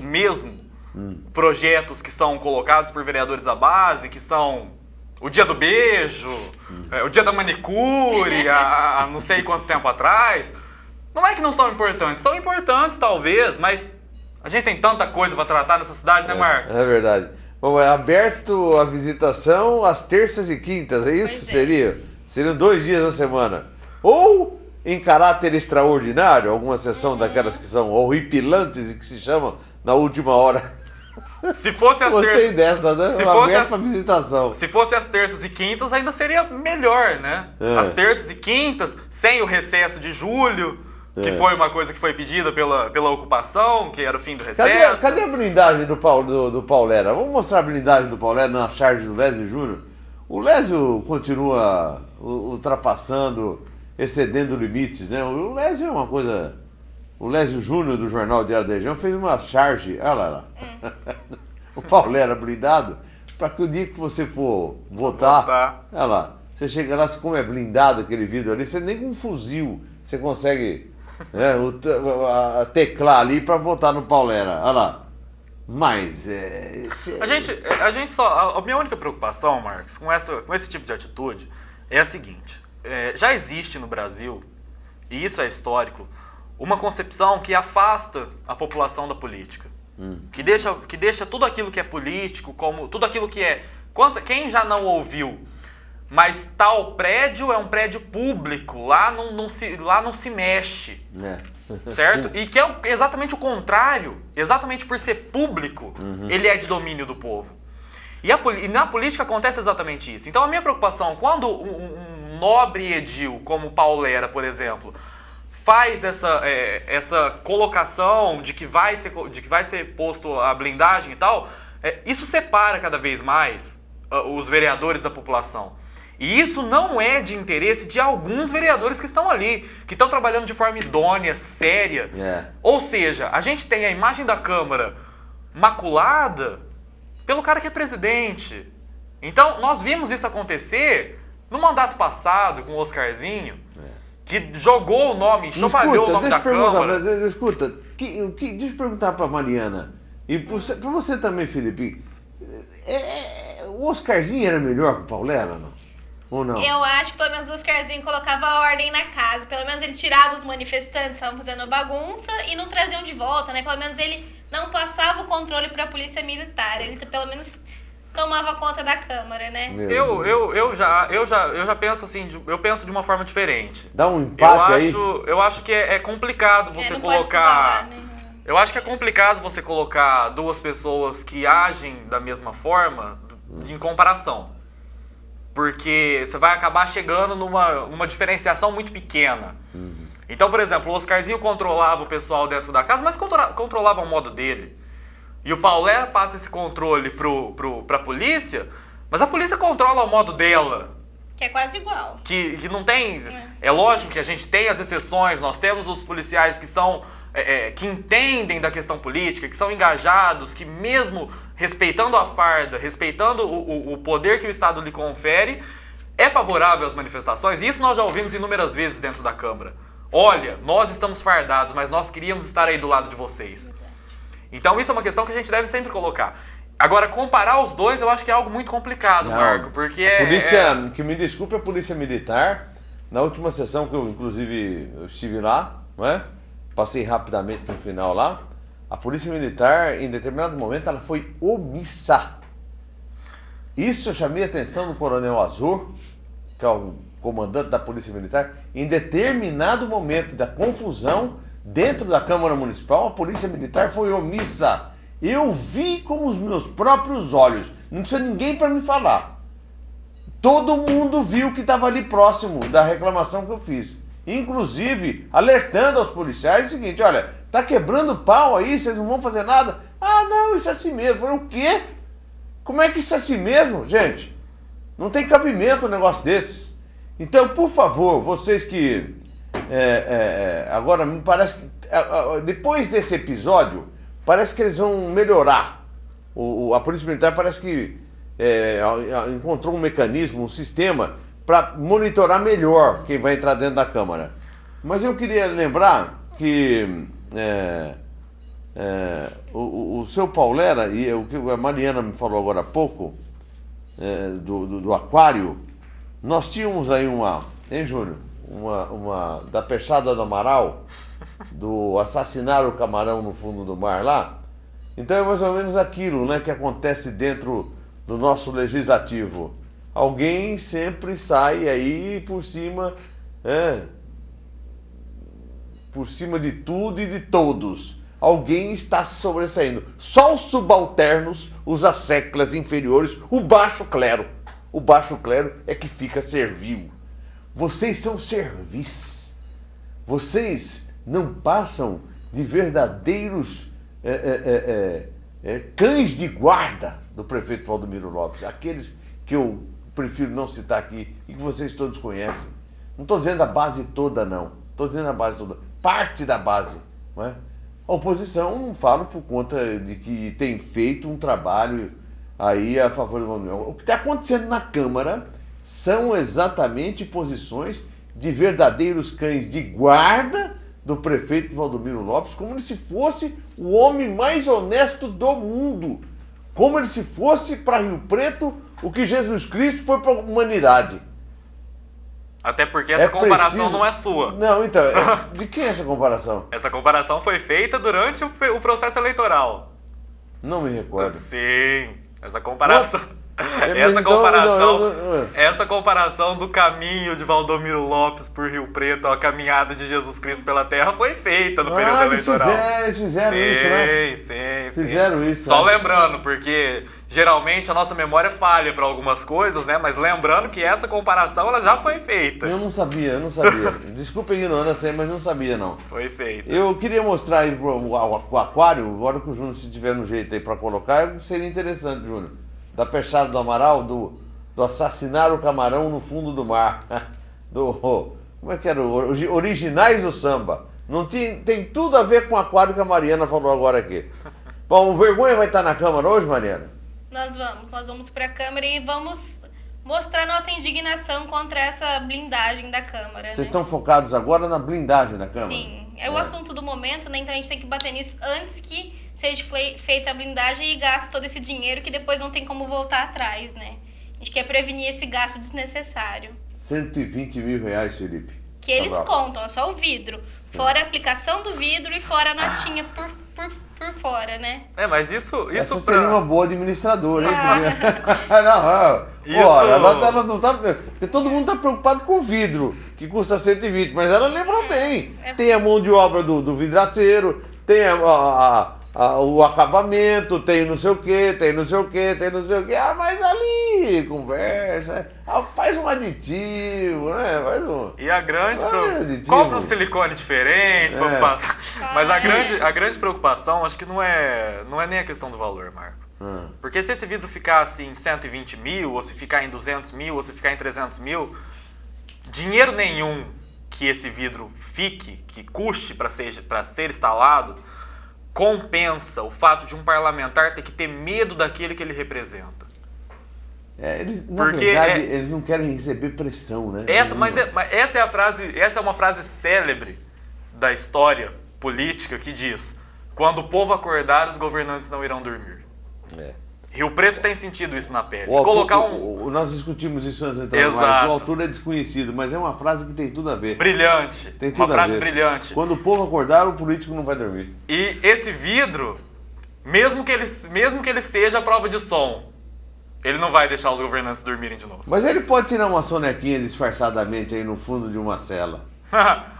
mesmo, projetos que são colocados por vereadores da base, que são o dia do beijo, o dia da manicure, há não sei quanto tempo atrás. Não é que não são importantes talvez, mas a gente tem tanta coisa para tratar nessa cidade, né, Marco? É verdade. Bom, é aberto a visitação às terças e quintas, é isso? Seriam 2 dias na semana. Ou em caráter extraordinário, alguma sessão daquelas que são horripilantes e que se chamam na última hora. Se fosse as Gostei dessa, né? Aberto a visitação. Se fosse as terças e quintas, ainda seria melhor, né? As terças e quintas, sem o recesso de julho, que foi uma coisa que foi pedida pela ocupação, que era o fim do recesso. Cadê a blindagem do Paulera? Vamos mostrar a blindagem do Paulera na charge do Lésio Júnior. O Lésio continua ultrapassando, excedendo limites, né? O Lésio é uma coisa... O Lésio Júnior, do Jornal Diário da Região, fez uma charge, olha lá. O Paulera blindado, para que o dia que você for votar, olha lá, você chega lá, como é blindado aquele vidro ali, você nem com um fuzil você consegue teclar ali para votar no Paulera, olha lá. Mas a minha única preocupação, Marcos, com esse tipo de atitude é a seguinte: já existe no Brasil, e isso é histórico, uma concepção que afasta a população da política, que deixa tudo aquilo que é político, como tudo aquilo que é... Quem já não ouviu, mas tal prédio é um prédio público, lá não se mexe, certo? E que é exatamente o contrário, exatamente por ser público, ele é de domínio do povo. E na política acontece exatamente isso. Então a minha preocupação, quando um nobre edil como Paulera, por exemplo, faz essa colocação de que vai ser posto a blindagem e tal, isso separa cada vez mais os vereadores da população. E isso não é de interesse de alguns vereadores que estão ali, que estão trabalhando de forma idônea, séria. Ou seja, a gente tem a imagem da Câmara maculada pelo cara que é presidente. Então, nós vimos isso acontecer no mandato passado com o Oscarzinho, que jogou o nome, enxovalhou o nome da Câmara. Escuta, deixa eu perguntar para Mariana, e para você também, Felipe, o Oscarzinho era melhor que o Paulera, não? Ou não? Eu acho que pelo menos o Oscarzinho colocava ordem na casa, pelo menos ele tirava os manifestantes que estavam fazendo bagunça e não traziam de volta, né? Pelo menos ele não passava o controle para a polícia militar, ele pelo menos tomava conta da Câmara, né? Eu já penso assim, eu penso de uma forma diferente. Dá um empate aí? Eu acho que é complicado você colocar... Eu acho que é complicado você colocar duas pessoas que agem da mesma forma em comparação. Porque você vai acabar chegando numa diferenciação muito pequena. Então, por exemplo, o Oscarzinho controlava o pessoal dentro da casa, mas controlava o modo dele. E o Paulera passa esse controle pra polícia, mas a polícia controla o modo dela. Que é quase igual. Que não tem... É lógico que a gente tem as exceções, nós temos os policiais que são... que entendem da questão política, que são engajados, que mesmo respeitando a farda, respeitando o poder que o Estado lhe confere, é favorável às manifestações. E isso nós já ouvimos inúmeras vezes dentro da Câmara. Olha, nós estamos fardados, mas nós queríamos estar aí do lado de vocês. Então isso é uma questão que a gente deve sempre colocar. Agora, comparar os dois eu acho que é algo muito complicado, Marco, porque que me desculpe, a Polícia Militar, na última sessão que eu, inclusive, estive lá, não é? Passei rapidamente no final lá, a Polícia Militar, em determinado momento, ela foi omissa. Isso eu chamei a atenção do Coronel Azor, que é o comandante da Polícia Militar, em determinado momento da confusão dentro da Câmara Municipal, a Polícia Militar foi omissa. Eu vi com os meus próprios olhos, não precisa ninguém para me falar. Todo mundo viu que estava ali próximo da reclamação que eu fiz. Inclusive, alertando aos policiais o seguinte: olha, tá quebrando pau aí, vocês não vão fazer nada? Ah, não, isso é assim mesmo. Eu falei, o quê? Como é que isso é assim mesmo, gente? Não tem cabimento um negócio desses. Então, por favor, vocês que... agora, me parece que... depois desse episódio, parece que eles vão melhorar. A Polícia Militar parece que encontrou um mecanismo, um sistema para monitorar melhor quem vai entrar dentro da Câmara. Mas eu queria lembrar que O seu Paulera, e o que a Mariana me falou agora há pouco, do aquário, nós tínhamos aí hein, Júnior? Da Peixada do Amaral, do assassinar o camarão no fundo do mar lá. Então é mais ou menos aquilo, né, que acontece dentro do nosso legislativo. Alguém sempre sai aí por cima de tudo e de todos. Alguém está se sobressaindo. Só os subalternos, os asseclas inferiores, o baixo clero. O baixo clero é que fica servil. Vocês são servis. Vocês não passam de verdadeiros cães de guarda do prefeito Valdomiro Lopes. Aqueles que eu prefiro não citar aqui e que vocês todos conhecem. Não estou dizendo a base toda, não. Estou dizendo a base toda. Parte da base. Não é? A oposição, não falo por conta de que tem feito um trabalho aí a favor do Valdomiro. O que está acontecendo na Câmara são exatamente posições de verdadeiros cães de guarda do prefeito Valdomiro Lopes, como se fosse o homem mais honesto do mundo. Como se fosse para Rio Preto o que Jesus Cristo foi para a humanidade. Até porque essa comparação não é sua. Não, então, de quem é essa comparação? Essa comparação foi feita durante o processo eleitoral. Não me recordo. Sim, essa comparação... Essa comparação do caminho de Valdomiro Lopes por Rio Preto à caminhada de Jesus Cristo pela Terra foi feita no período eleitoral. Eles fizeram isso, né? Sim. Fizeram isso. Só lembrando, porque geralmente a nossa memória falha para algumas coisas, né? Mas lembrando que essa comparação ela já foi feita. Eu não sabia. Desculpa a ignorância aí, mas não sabia, não. Foi feita. Eu queria mostrar aí o aquário, agora que o Júnior, se tiver no jeito aí para colocar, seria interessante, Júnior. Da Peixada do Amaral, do assassinar o camarão no fundo do mar. Como é que era? Originais do samba. Não tem tudo a ver com o aquário que a Mariana falou agora aqui. Bom, o Vergonha vai estar na Câmara hoje, Mariana? Nós vamos para a Câmara e vamos mostrar nossa indignação contra essa blindagem da Câmara. Vocês estão focados agora na blindagem da Câmara? Sim, é o assunto do momento, né? Então a gente tem que bater nisso antes que seja feita a blindagem e gaste todo esse dinheiro que depois não tem como voltar atrás, né? A gente quer prevenir esse gasto desnecessário. 120 mil reais, Felipe. Que eles contam, é só o vidro. Sim. Fora a aplicação do vidro e fora a notinha por fora, né? Mas isso essa seria uma boa administradora, hein? Porque todo mundo tá preocupado com o vidro, que custa 120, mas ela lembrou bem. Tem a mão de obra do vidraceiro, tem o acabamento, tem não sei o que, mas ali, conversa, faz um aditivo, né? E a grande compra um silicone diferente, pra passar. Mas a grande preocupação, acho que não é nem a questão do valor, Marco. Porque se esse vidro ficar assim em 120 mil, ou se ficar em 200 mil, ou se ficar em 300 mil, dinheiro nenhum que esse vidro fique, que custe para ser instalado, compensa o fato de um parlamentar ter que ter medo daquele que ele representa. Na verdade, eles não querem receber pressão, né? Essa é uma frase célebre da história política que diz: quando o povo acordar, os governantes não irão dormir. Rio Preto tem sentido isso na pele. Nós discutimos isso antes, então, o autor é desconhecido, mas é uma frase que tem tudo a ver. Brilhante. Tem tudo uma frase brilhante. Quando o povo acordar, o político não vai dormir. E esse vidro, mesmo que ele seja a prova de som, ele não vai deixar os governantes dormirem de novo. Mas ele pode tirar uma sonequinha disfarçadamente aí no fundo de uma cela.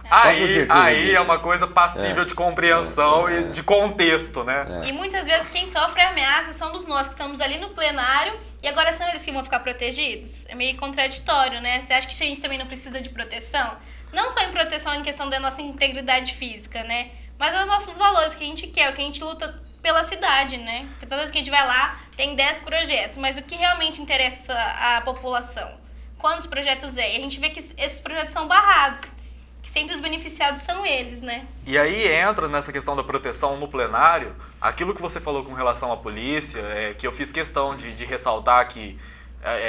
Aí é uma coisa passível de compreensão e de contexto, né? E muitas vezes quem sofre a ameaça são nós que estamos ali no plenário e agora são eles que vão ficar protegidos. É meio contraditório, né? Você acha que a gente também não precisa de proteção? Não só em proteção em questão da nossa integridade física, né? Mas os nossos valores que a gente quer, o que a gente luta pela cidade, né? Porque toda vez que a gente vai lá, tem 10 projetos, mas o que realmente interessa à população? Quantos projetos é? E a gente vê que esses projetos são barrados. Sempre os beneficiados são eles, né? E aí entra nessa questão da proteção no plenário, aquilo que você falou com relação à polícia, que eu fiz questão de ressaltar que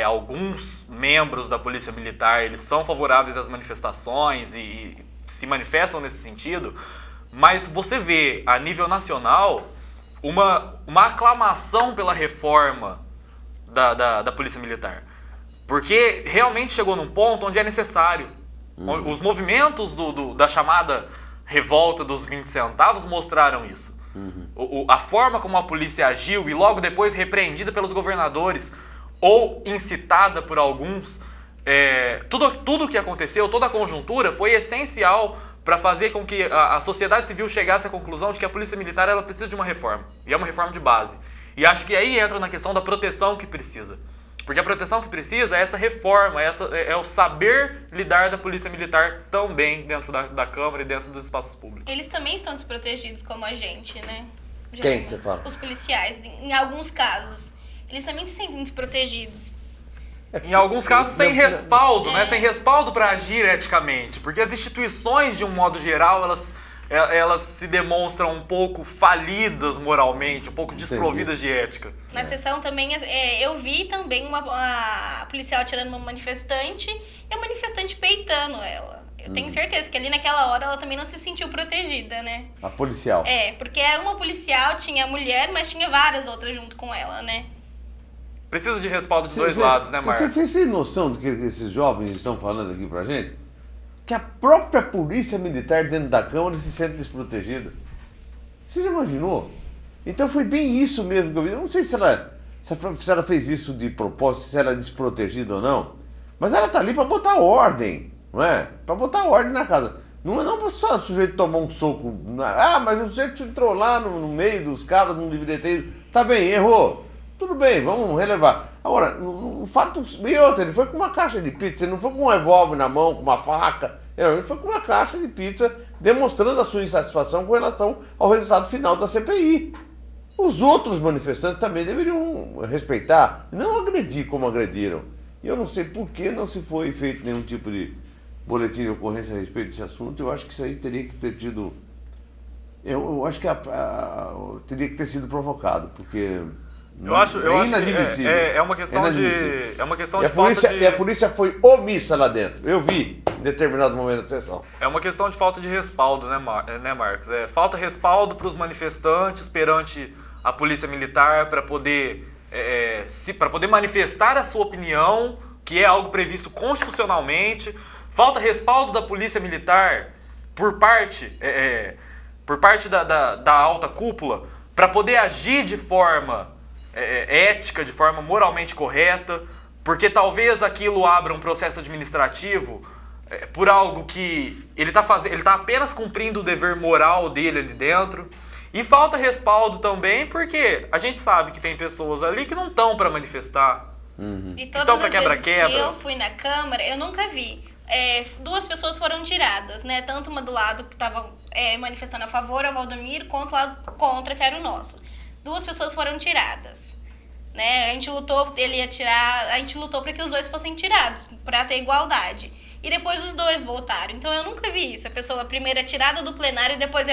alguns membros da Polícia Militar, eles são favoráveis às manifestações e se manifestam nesse sentido, Mas você vê, a nível nacional, uma aclamação pela reforma da Polícia Militar. Porque realmente chegou num ponto onde é necessário. Os movimentos da chamada revolta dos 20 centavos mostraram isso. A forma como a polícia agiu e logo depois repreendida pelos governadores ou incitada por alguns, tudo o que aconteceu, toda a conjuntura foi essencial para fazer com que a sociedade civil chegasse à conclusão de que a Polícia Militar ela precisa de uma reforma. E é uma reforma de base. E acho que aí entra na questão da proteção que precisa. Porque a proteção que precisa é essa reforma, é o saber lidar da Polícia Militar também dentro da Câmara e dentro dos espaços públicos. Eles também estão desprotegidos como a gente, né? Quem você fala? Os policiais, em alguns casos. Eles também se sentem desprotegidos. Em alguns casos sem respaldo, né? Sem respaldo para agir eticamente. Porque as instituições, de um modo geral, elas se demonstram um pouco falidas moralmente, um pouco desprovidas de ética. Na sessão também, eu vi também uma policial atirando uma manifestante e a manifestante peitando ela. Eu tenho certeza que ali naquela hora ela também não se sentiu protegida, né? A policial? Porque era uma policial, tinha a mulher, mas tinha várias outras junto com ela, né? Precisa de respaldo de dois lados, né, Marcos? Você tem noção do que esses jovens estão falando aqui pra gente? Que a própria Polícia Militar dentro da Câmara se sente desprotegida. Você já imaginou? Então foi bem isso mesmo que eu vi. Eu não sei se ela fez isso de propósito, se ela é desprotegida ou não, mas ela tá ali para botar ordem, não é? Para botar ordem na casa. Não é não para só o sujeito tomar um soco. Mas o sujeito entrou lá no meio dos caras, não deveria ter ido. Tá bem, errou. Tudo bem, vamos relevar. Agora, o fato... E outra, ele foi com uma caixa de pizza, ele não foi com um revólver na mão, com uma faca. Ele foi com uma caixa de pizza, demonstrando a sua insatisfação com relação ao resultado final da CPI. Os outros manifestantes também deveriam respeitar, não agredir como agrediram. E eu não sei por que não se foi feito nenhum tipo de boletim de ocorrência a respeito desse assunto. Eu acho que isso aí teria que ter tido... Eu acho que teria que ter sido provocado, porque... Eu acho inadmissível. É uma questão de falta de... E a polícia foi omissa lá dentro. Eu vi em determinado momento da sessão. É uma questão de falta de respaldo, né, Marcos? Falta respaldo para os manifestantes perante a Polícia Militar para poder manifestar a sua opinião, que é algo previsto constitucionalmente. Falta respaldo da Polícia Militar por parte da alta cúpula para poder agir de forma ética, de forma moralmente correta, porque talvez aquilo abra um processo administrativo por algo que ele está apenas cumprindo o dever moral dele ali dentro. E falta respaldo também porque a gente sabe que tem pessoas ali que não estão para manifestar. E todas as vezes que eu fui na Câmara, eu nunca vi. Duas pessoas foram tiradas, né? Tanto uma do lado que estava manifestando a favor ao Valdomiro, quanto o lado contra, que era o nosso. Duas pessoas foram tiradas, né? A gente lutou para que os dois fossem tirados, para ter igualdade. E depois os dois voltaram. Então eu nunca vi isso. A pessoa primeiro é tirada do plenário e depois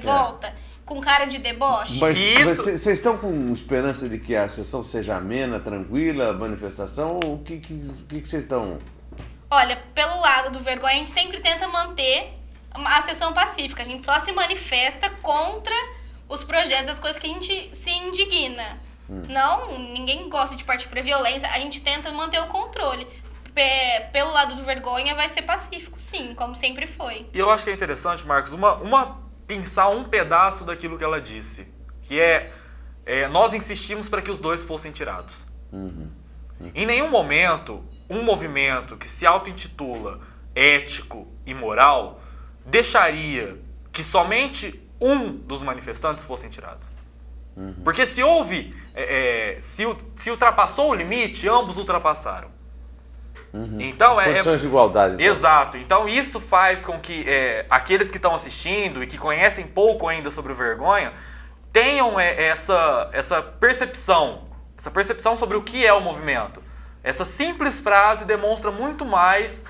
volta com cara de deboche. Mas vocês estão com esperança de que a sessão seja amena, tranquila, a manifestação? O que vocês estão... Olha, pelo lado do Vergonha, a gente sempre tenta manter a sessão pacífica. A gente só se manifesta contra os projetos, as coisas que a gente se indigna. Não, ninguém gosta de partir para violência, a gente tenta manter o controle. Pelo lado do Vergonha vai ser pacífico, sim, como sempre foi. E eu acho que é interessante, Marcos, pensar um pedaço daquilo que ela disse, que nós insistimos para que os dois fossem tirados. Em nenhum momento, um movimento que se auto-intitula ético e moral deixaria que somente um dos manifestantes fossem tirados. Porque se houve, se ultrapassou o limite, ambos ultrapassaram. Então condições de igualdade. Então. Exato. Então isso faz com que aqueles que estão assistindo e que conhecem pouco ainda sobre o Vergonha tenham essa percepção sobre o que é o movimento. Essa simples frase demonstra muito mais,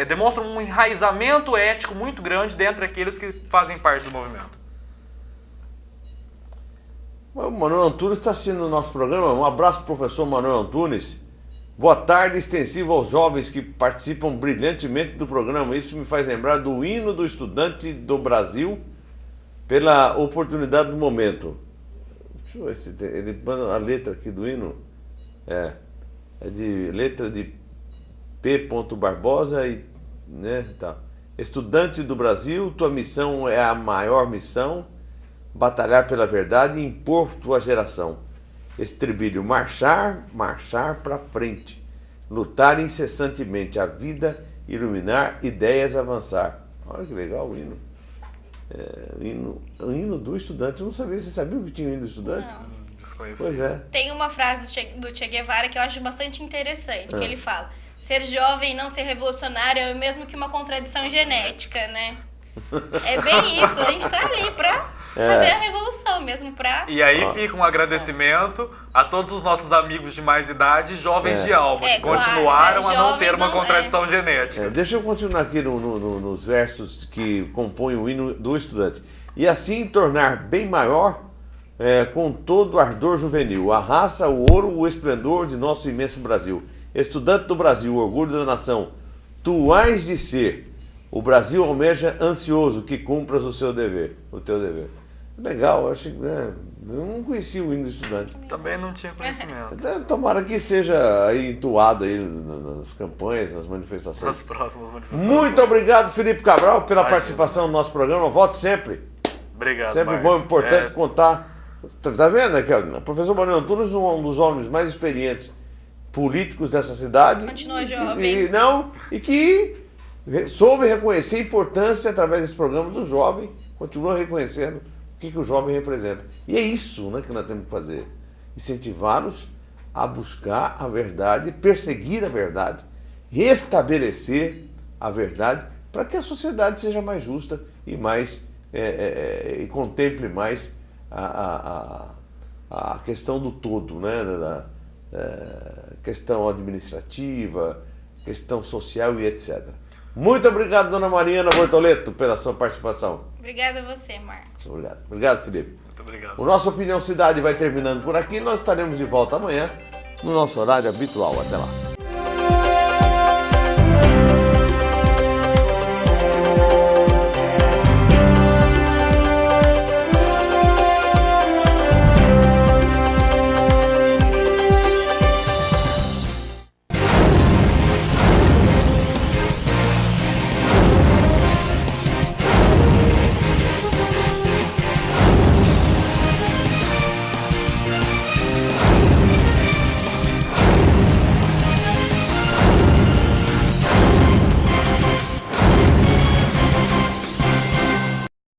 demonstra um enraizamento ético muito grande dentro daqueles que fazem parte do movimento. O Manuel Antunes está assistindo o nosso programa. Um abraço, professor Manuel Antunes. Boa tarde extensiva aos jovens que participam brilhantemente do programa. Isso me faz lembrar do hino do estudante do Brasil pela oportunidade do momento. Deixa eu ver se tem, ele manda a letra aqui do hino. É de letra de P. Barbosa e, né, tá. Estudante do Brasil, tua missão é a maior missão, batalhar pela verdade e impor tua geração. Estribilho, marchar para frente, lutar incessantemente, a vida iluminar, ideias avançar. Olha que legal o hino. O hino do estudante. Eu não sabia, você sabia que tinha o hino do estudante? Não. Pois é. Tem uma frase do Che Guevara que eu acho bastante interessante, que ele fala: ser jovem e não ser revolucionário é o mesmo que uma contradição genética, né? É bem isso, a gente tá ali pra fazer a revolução mesmo, pra... E aí fica um agradecimento a todos os nossos amigos de mais idade, jovens de alma, que continuaram a não ser uma contradição genética. Deixa eu continuar aqui nos versos que compõem o hino do estudante. E assim tornar bem maior, com todo o ardor juvenil, a raça, o ouro, o esplendor de nosso imenso Brasil. Estudante do Brasil, orgulho da nação, tu hás de ser. O Brasil almeja ansioso que cumpras o teu dever. Legal, eu acho que eu não conhecia o hino do estudante. Também não tinha conhecimento. Tomara que seja aí entoado aí nas campanhas, nas manifestações. Nas próximas manifestações. Muito obrigado, Felipe Cabral, pela participação no nosso programa. Volte sempre. Obrigado, sempre Márcio. bom e importante contar. Tá vendo aqui? O professor Mariano Antunes, um dos homens mais experientes políticos dessa cidade. Continua jovem. E que soube reconhecer a importância, através desse programa, do jovem, continua reconhecendo o que o jovem representa. E é isso, né, que nós temos que fazer. Incentivá-los a buscar a verdade, perseguir a verdade, restabelecer a verdade, para que a sociedade seja mais justa e mais e contemple mais a questão do todo, né, da questão administrativa, questão social e etc. Muito obrigado, dona Mariana Bortoleto, pela sua participação. Obrigada a você, Marcos. Obrigado, Felipe. Muito obrigado. O nosso Opinião Cidade vai terminando por aqui. Nós estaremos de volta amanhã, no nosso horário habitual. Até lá.